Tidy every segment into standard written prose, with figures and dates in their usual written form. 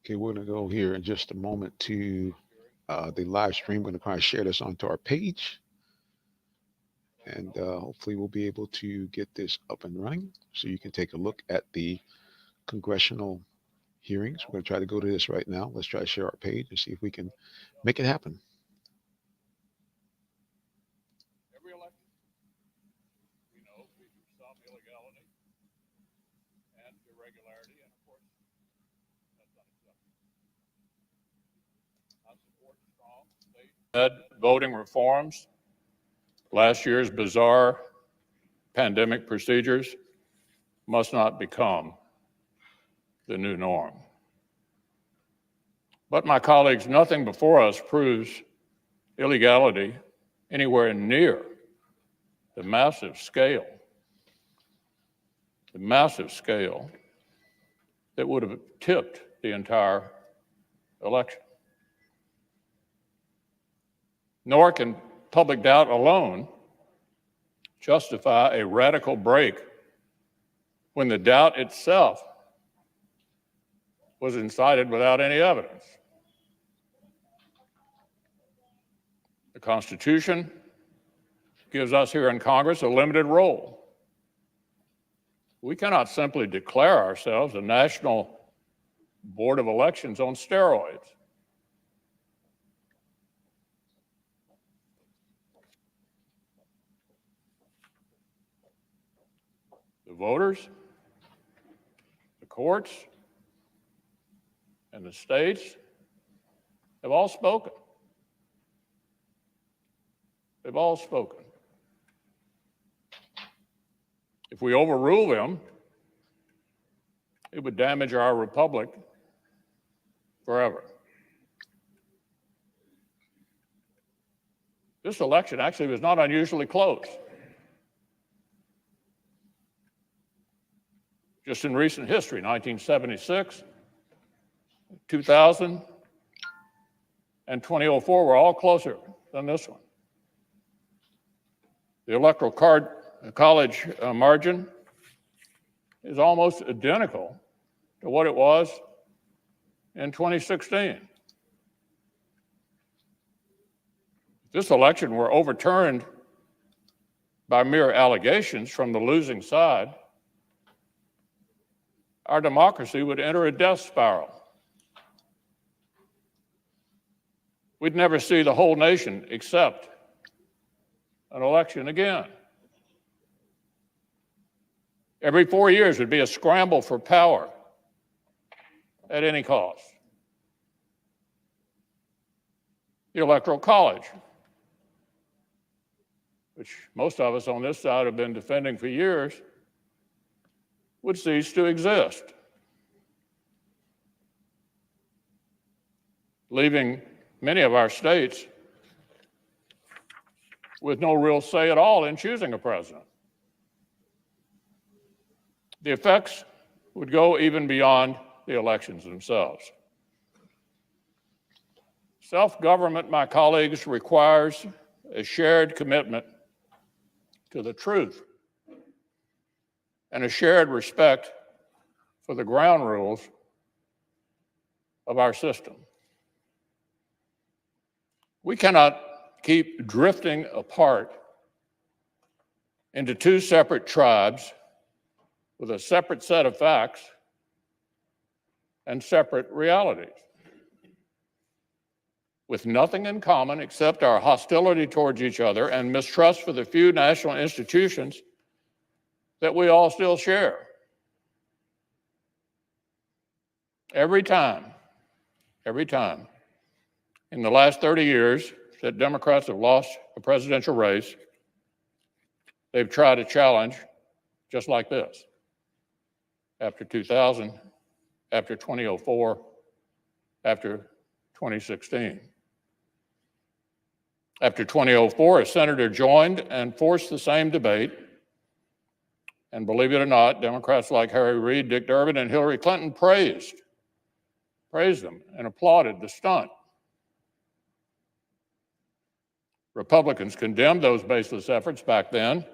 Okay, we're going to go here in just a moment to the live stream. We're going to kind of share this onto our page, and hopefully we'll be able to get this up and running so you can take a look at the congressional hearings. We're going to try to go to this right now. Let's try to share our page and see if we can make it happen. Every election, we know, features some illegality and irregularity, and of course, that's unacceptable. I support strong state-led voting reforms. Last year's bizarre pandemic procedures must not become the new norm. But my colleagues, nothing before us proves illegality anywhere near the massive scale that would have tipped the entire election. Nor can public doubt alone justify a radical break when the doubt itself was incited without any evidence. The Constitution gives us here in Congress a limited role. We cannot simply declare ourselves a national board of elections on steroids. The voters, the courts, and the states have all spoken. They've all spoken. If we overrule them, it would damage our republic forever. This election actually was not unusually close. Just in recent history, 1976, 2000, and 2004 were all closer than this one. The electoral college margin is almost identical to what it was in 2016. If this election were overturned by mere allegations from the losing side, our democracy would enter a death spiral. We'd never see the whole nation accept an election again. Every 4 years would be a scramble for power at any cost. The Electoral College, which most of us on this side have been defending for years, would cease to exist, leaving many of our states with no real say at all in choosing a president. The effects would go even beyond the elections themselves. Self-government, my colleagues, requires a shared commitment to the truth and a shared respect for the ground rules of our system. We cannot keep drifting apart into two separate tribes with a separate set of facts and separate realities, with nothing in common except our hostility towards each other and mistrust for the few national institutions that we all still share. Every time in the last 30 years that Democrats have lost a presidential race, they've tried a challenge just like this. After 2000, after 2004, after 2016. After 2004, a senator joined and forced the same debate. And believe it or not, Democrats like Harry Reid, Dick Durbin, and Hillary Clinton praised them and applauded the stunt. Republicans condemned those baseless efforts back then.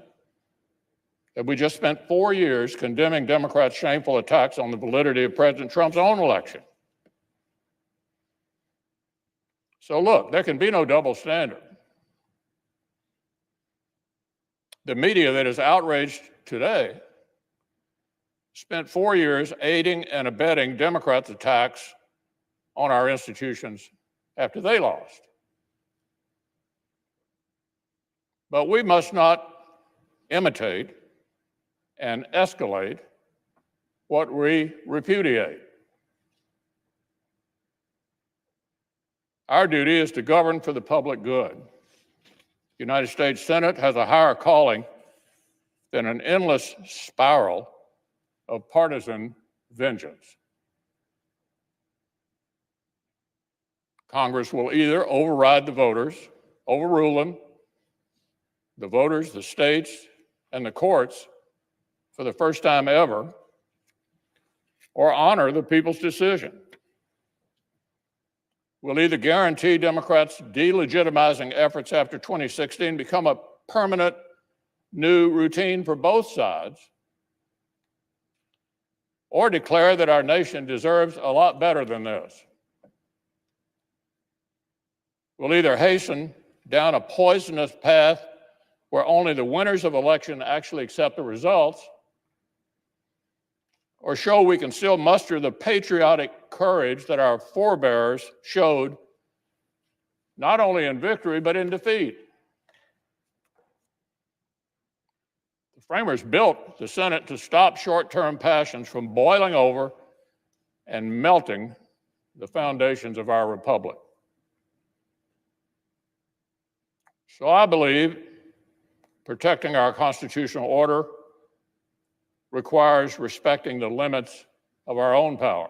And we just spent 4 years condemning Democrats' shameful attacks on the validity of President Trump's own election. So look, there can be no double standard. The media that is outraged today spent 4 years aiding and abetting Democrats' attacks on our institutions after they lost. But we must not imitate and escalate what we repudiate. Our duty is to govern for the public good. The United States Senate has a higher calling than an endless spiral of partisan vengeance. Congress will either override the voters, overrule them, the voters, the states, and the courts for the first time ever, or honor the people's decision. Will either guarantee Democrats' delegitimizing efforts after 2016 become a permanent new routine for both sides, or declare that our nation deserves a lot better than this. We'll either hasten down a poisonous path where only the winners of election actually accept the results, or show we can still muster the patriotic courage that our forebears showed not only in victory, but in defeat. The framers built the Senate to stop short-term passions from boiling over and melting the foundations of our republic. So I believe protecting our constitutional order requires respecting the limits of our own power.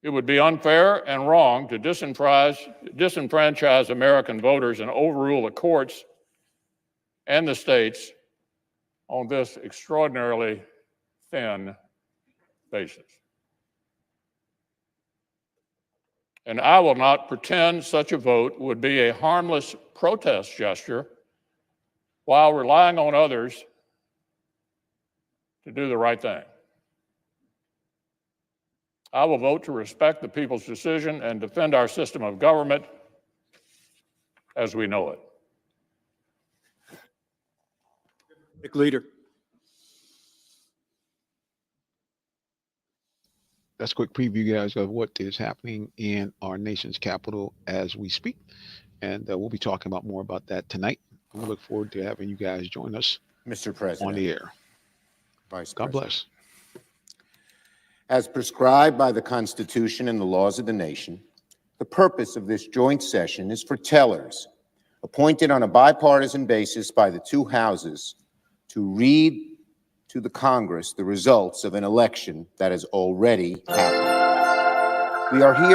It would be unfair and wrong to disenfranchise American voters and overrule the courts and the states on this extraordinarily thin basis. And I will not pretend such a vote would be a harmless protest gesture while relying on others to do the right thing. I will vote to respect the people's decision and defend our system of government as we know it. Leader. That's a quick preview, guys, of what is happening in our nation's capital as we speak. And we'll be talking about more about that tonight. We look forward to having you guys join us Mr. President. on the air. Vice God President. bless. As prescribed by the Constitution and the laws of the nation, the purpose of this joint session is for tellers, appointed on a bipartisan basis by the two houses, to read to the Congress the results of an election that has already happened. We are here